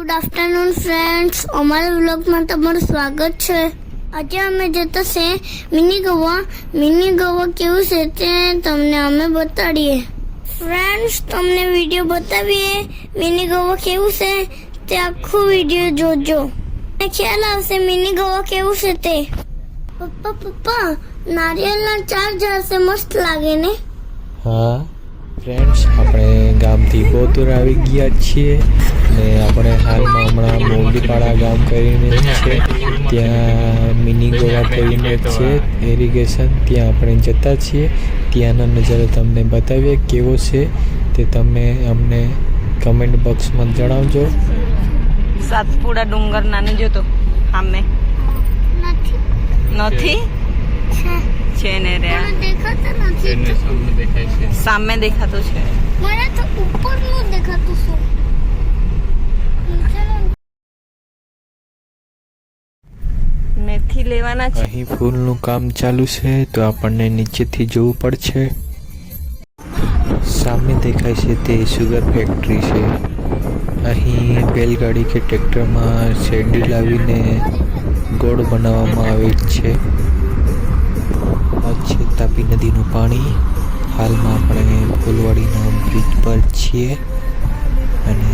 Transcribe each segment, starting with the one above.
Good afternoon friends, અમારા વ્લોગમાં તમારું સ્વાગત છે। આજે અમે જતા છે મિની ગોવા કેવું છે તે તમને અમે બતાડીએ। ફ્રેન્ડ્સ, તમને વિડીયો બતાવીએ મિની ગોવા કેવું છે તે આખું વિડીયો જોજો, ખ્યાલ આવશે મિની ગોવા કેવું છે તે। પપ્પા નારિયેળના 4 ઝાડ છે, મસ્ત લાગે ને? હા ફ્રેન્ડ્સ, આપણે ગામથી બહુ દૂર આવી ગયા છીએ ને આપણે હાલમાં હમણાં મોગીપાડા ગામ કરીને છે, ત્યાં મિની ગોવા કરીને છે ઇરિગેશન, ત્યાં આપણે જતા છીએ। ત્યાંનો નજારો તમને બતાવીએ કેવો છે તે તમે અમને કમેન્ટ બોક્સમાં જણાવજો। સાતપુડા ડુંગર નાને જોતો સામે નથી છે ને રે, દેખાતા નથી, સામે દેખાતું છે। મને તો ઉપરનું દેખાતું છે। મેથી લેવાના છે। અહીં ફૂલનું કામ ચાલુ છે તો આપણને નીચેથી જોવું પડશે। સામે દેખાય છે તે સુગર ફેક્ટરી છે। અહીં બેલગાડી કે ટ્રેક્ટરમાં શેરડી લાવીને ગોળ બનાવવામાં આવે છે। આ છે તાપી નદીનું પાણી। હાલમાં આપણે ફૂલવાડીના બ્રિજ પર છીએ અને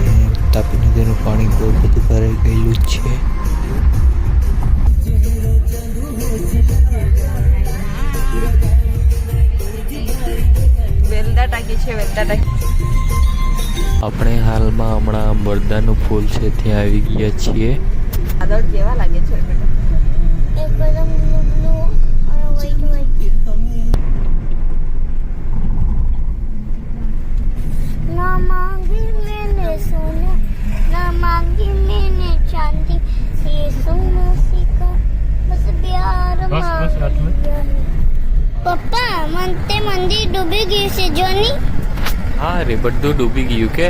તાપી નદીનું પાણી બહુ બધું ભરાઈ ગયેલું છે। વેલદા ટાંકી છે, વેલદા ટાંકી। આપણે હાલમાં હમણાં બરદાનું ફૂલ છે ત્યાં આવી ગયા છીએ। વાદળ કેવા લાગે છે બેટા? એકદમ બ્લુ અને વ્હાઈટ। ना मांगी मैंने सोना, ना मांगी मैंने चांदी, ये सोना सीखा बस प्यार मांगा। पप्पा मनते मंदिर डूबी गई છે જોની। હા રે, બધું ડૂબી ગયું કે?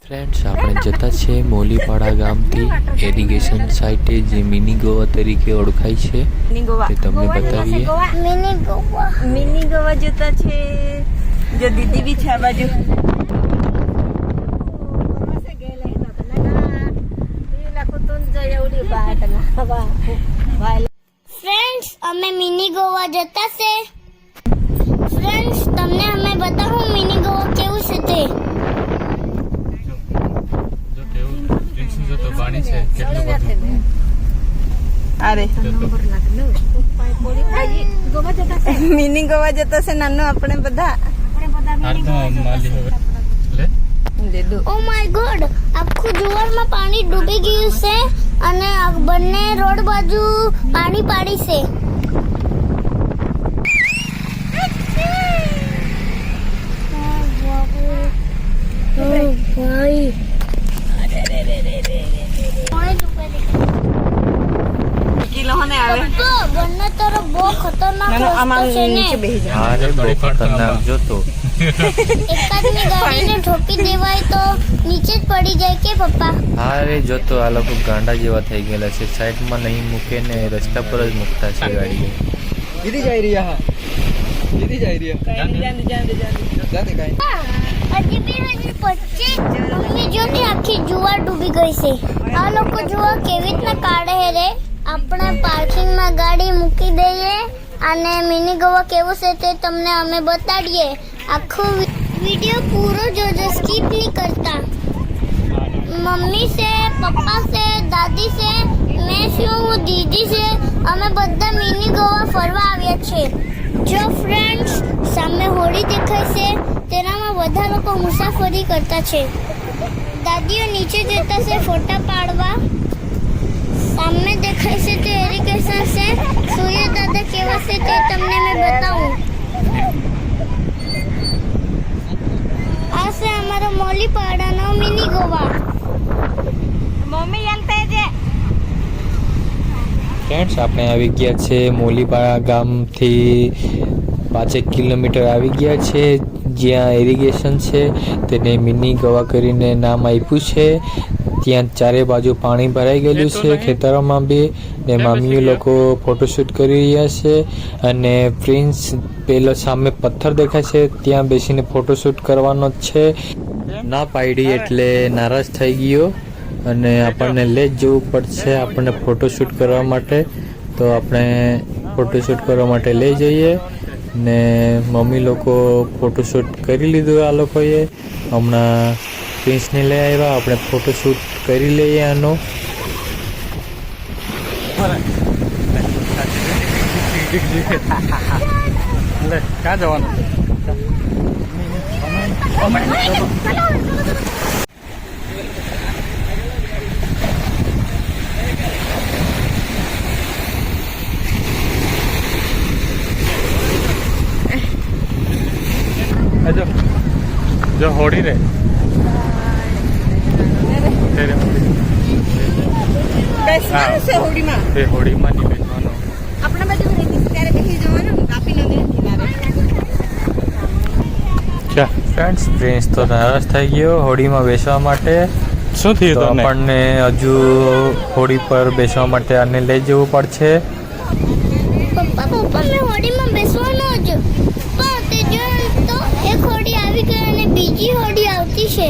ફ્રેન્ડ્સ, આપણે જતા છે મોલીપાડા ગામથી ઇરિગેશન સાઇટે જે મિની ગોવા તરીકે ઓળખાય છે મિની ગોવા તે તમને બતાવીએ। મિની ગોવા જોતા છે, જો દીદી બી છે આ બાજુ। ફ્રેન્ડ્સ, અમે મિની ગોવા જતા છે। ફ્રેન્ડ્સ, તમને અમે બતાવું મિની ગોવા કેવું છે તે। અરે મિની ગોવા જતા છે નાનો આપણે બધા। ઓ માય ગોડ, આખું જુવારમાં પાણી ડૂબી ગયું છે અને બંને રોડ બાજુ પાણી પાડી છે। ભાઈ કિલોને આવે બંને તરફ બહુ ખતરનાક નાનો આમાં રસ્તો છે ને। નીચે બેસી જા। હા રે, બહુ ખતરનાક જોતો। એકાદની ગાડીને ઠોકી દેવાય તો નીચે જ પડી જાય કે પપ્પા? હા રે, જોતો આ લોકો ગાંડા જેવા થઈ ગયેલા છે, સાઈડમાં નહીં મૂકે ને રસ્તા પર જ મૂકતા છે ગાડી। દીદી જઈ રહ્યા હા, દીદી જઈ રહ્યા હજી પછી મમ્મી જો ને આખી જુવાર ડૂબી ગઈ છે। આ લોકો જુવાર કેવી રીતના કાઢે રે। આપણે પાર્કિંગમાં ગાડી મૂકી દઈએ અને મિની ગોવા કેવું છે તે તમને અમે બતાડીએ। આખો વિડીયો પૂરો જોજો, સ્કીપ નહીં કરતા। મમ્મી છે, પપ્પા છે, દાદી છે, મેં છું, દીદી છે, અમે બધા મિની ગોવા ફરવા આવ્યા છે। જો ફ્રેન્ડ્સ, સામે હોળી દેખાય છે, તેનામાં બધા લોકો મુસાફરી કરતા છે। દાદીઓ નીચે જતા છે ફોટા પાડવા। સામે દેખાય છે તે ઇરિગેશન છે। સૂર્ય દાદા કેવા છે તે તમને મેં બતાવું। આ છે અમારો મોલીપાડાનો મિની ગોવા। મમ્મી યાલતે છે। ફ્રેન્ડ્સ, આપણે આવી ગયા છે મોલીપાડા ગામથી 5 કિલોમીટર આવી ગયા છે, જ્યાં ઇરિગેશન છે તેને મિની ગોવા કરીને નામ આપ્યું છે। ત્યાં ચારે બાજુ પાણી ભરાઈ ગયેલું છે ખેતરોમાં બી, ને મામીઓ લોકો ફોટોશૂટ કરી રહ્યા છે અને પ્રિન્સ પેલો સામે પથ્થર દેખાય છે ત્યાં બેસીને ફોટોશૂટ કરવાનો જ છે। ના પાડી એટલે નારાજ થઈ ગયો અને આપણને લઈ જ જવું પડશે આપણને ફોટોશૂટ કરવા માટે. તો આપણે ફોટોશૂટ કરવા માટે લઈ જઈએ ને મમ્મી લોકો ફોટોશૂટ કરી લીધું આ લોકોએ. હમણાં પ્રિન્સને લઈ આવ્યા, આપણે ફોટોશૂટ કરી લઈએ આનો. ક્યાં જવાનું? જો હોડી રે બેસવાનું છે હોડીમાં. તે હોડીમાં નહીં બેસવાનું. આપણા બાજુ રેતી ત્યારે બેસી જવાનું તાપી નદી કિનારે. ફ્રેન્ડ્સ પ્રિન્સ તો નારાજ થઈ ગયો હોડીમાં બેસવા માટે. શું તો થયું તમને? આપણને હજુ હોડી પર બેસવા માટે આને લઈ જવું પડશે. પપ્પા મેં હોડીમાં બેસવાનો જ. પણ તે જોયું તો એક હોડી આવી ગઈ અને બીજી હોડી આવતી છે.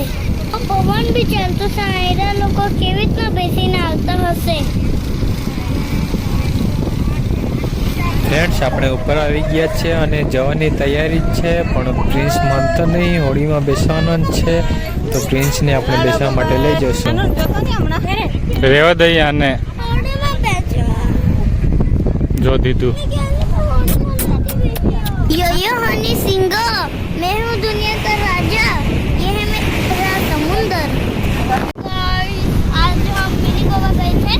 પવન બી ચાલતો છે. આયરા લોકો કેવી રીતના બેસીને આવતા હશે? ફ્રેન્ડ્સ આપણે ઉપર આવી ગયા છે અને જવાની તૈયારી જ છે, પણ પ્રિન્સ માનતો નહીં, હોડીમાં બેસવાનો જ છે. તો પ્રિન્સને આપણે બેસવા માટે લઈ જશું. રેવા દઈએ આને. હોડીમાં બેસવા. જો દીધું. यो हनी सिंह, मैं हूँ दुनिया का राजा, ये है मेरा समुंदर। आज हम मिनी गोवा गए थे,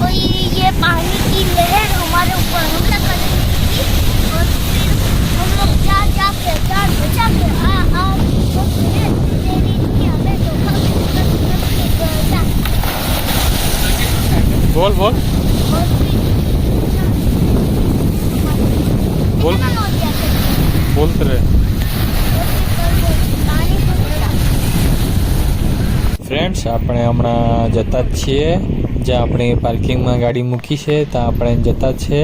तो ये पानी की लहर हमारे ऊपर हमला कर रही थी और फिर हम लोग जा के तो फिर तेरी की हमें धोखा था। બોલ બોલ બોલ બોલતે રહે. ફ્રેન્ડ્સ આપણે હમણાં જતા જ છીએ, જ્યાં આપણે પાર્કિંગમાં ગાડી મૂકી છે ત્યાં આપણે જતા જ છે.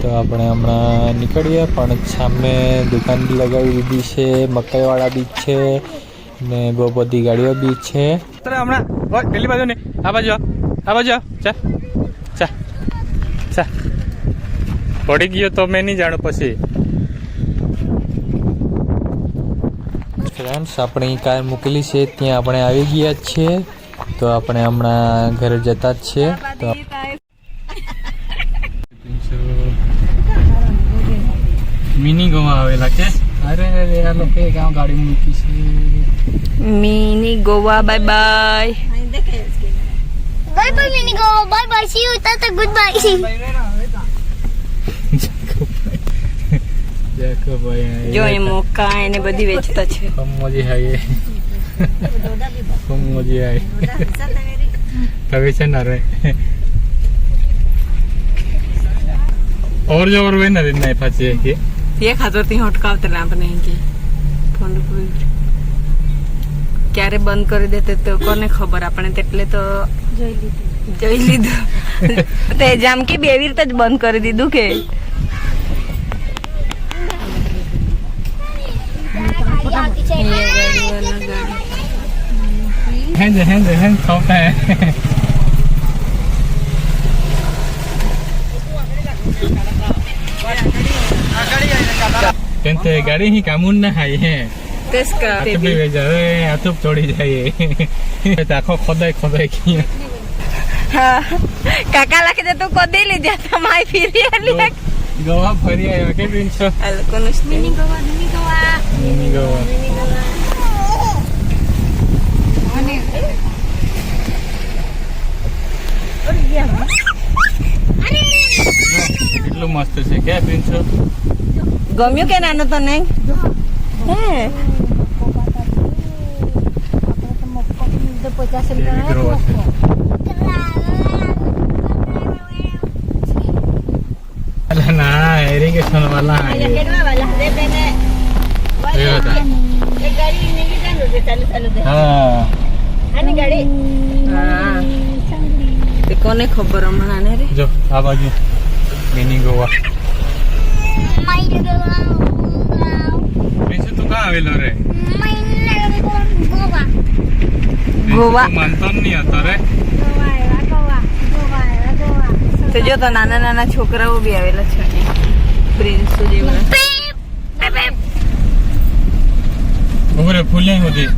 તો આપણે હમણાં નીકળીએ, પણ સામે દુકાન બી લગાવી દીધી છે, મકાઈવાળા બી છે ને બહુ બધી ગાડીઓ બી છે. હમણાં પેલી બાજુ નહીં, આ બાજુ ચા ચા ચા. પડી ગયો તો મેં નહીં જાણું પછી. ફ્રેન્ડ્સ આપણી કાર મૂકેલી છે ત્યાં આપણે આવી ગયા જ છીએ. તો આપણે હમણાં ઘરે જતા જ છીએ. તો મિની ગોવા આવેલા કે? અરે આ લોકો ગાડી મૂકી છે. Mini Goa bye bye. Bye bye mini Goa, bye bye, see you, tata, good bye. જો એ મોકા એને બધી વેચતા છે. મજી આવી મજી આવી કવિ છે ના રે और जो और वे ना दिन नहीं फंसे कि ये खातो ती हटकावते આપણે કે ફોન ક્યારે બંધ કરી દેતે તો કોને ખબર. આપણે તેટલે તો જોઈ લીધું તે જામ કે બે એવી રીતે જ બંધ કરી દીધું કે हैं खाता है. कहते गाड़ी ही कामून ना है हैं તેસ્કા आतुप भी भेजा है आतुप छोड़ी जाइए ताको खोदाई किया હા કાકા લાગે તો કોદી લે જાતા માઈ ફીરી આલી गोवा फरी आया के प्रिंस આ લોકોનું મિની ગોવા मिनी गोवा કેટલું મસ્ત છે કે પ્રિન્સ ગમ્યું કે નાનો તને હે ના ઇરિગેશન વાલા તે કોને ખબર હમણાં ને રે જો આ બાજુ મિની ગોવા પ્રિન્સુ તું કાં આવેલો રે ગોવા ગોવા. તું માનતો જ નહીં હતો રે. તો જો તો નાના નાના છોકરાઓ બી આવેલા છે પ્રિન્સુ જેવા. ઉભરે ફૂલ નહીં હોતી.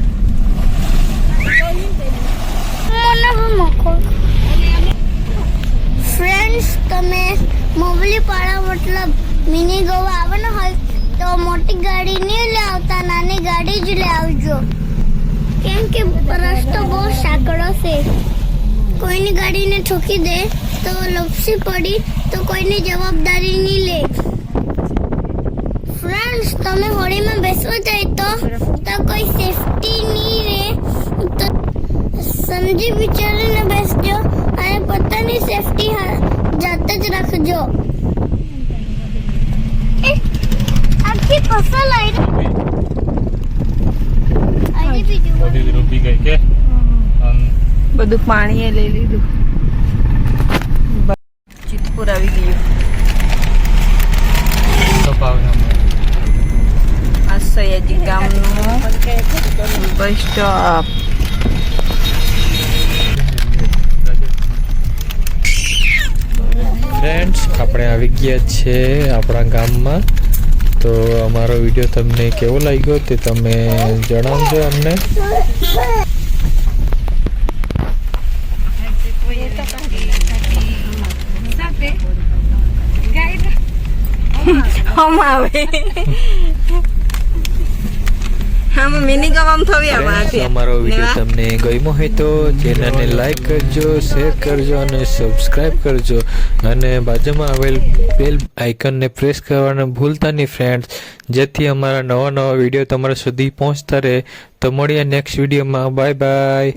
ફ્રેન્ડ્સ, તમે મોવલીપાડા મતલબ મિની ગોવા આવવાનો હોય તો મોટી ગાડી નહીં લે આવતા, નાની ગાડી જ લે આવજો, કેમ કે રસ્તો બહુ સાંકડો છે. કોઈની ગાડીને ઠોકી દે તો લપસી પડી તો કોઈની જવાબદારી નહીં લે. ફ્રેન્ડ્સ, તમે હોળીમાં બેસવા જાય તો કોઈ સેફટી નહીં રહે, તો સમજી વિચારીને બેસજો અને પોતાની સેફટી જાતે જ રાખજો. આખી ફસલ આવી બધી ડૂબી ગઈ કે બધું પાણીએ લઈ લીધું. ચિતપુર આવી ગયું. આ સયાજી ગામનું બસ સ્ટોપ. ફ્રેન્ડ્સ, આપણે આવી ગયા છે આપણા ગામમાં. તો અમારો વિડીયો તમને કેવો લાગ્યો તે તમે જણાવજો અમને. મિની ગવામ થવી ફ્રેન્ડ્સ, અમારો વિડીયો તમને ગમ્યો હોય તો ચેનલને લાઈક કરજો, શેર કરજો અને સબસ્ક્રાઈબ કરજો અને બાજુમાં આવેલ બેલ આઇકનને પ્રેસ કરવાનું ભૂલતા નહીં ફ્રેન્ડ્સ, જેથી અમારા નવા વિડીયો તમારા સુધી પહોંચતા રહે. તો મળીએ નેક્સ્ટ વિડીયોમાં. Bye bye.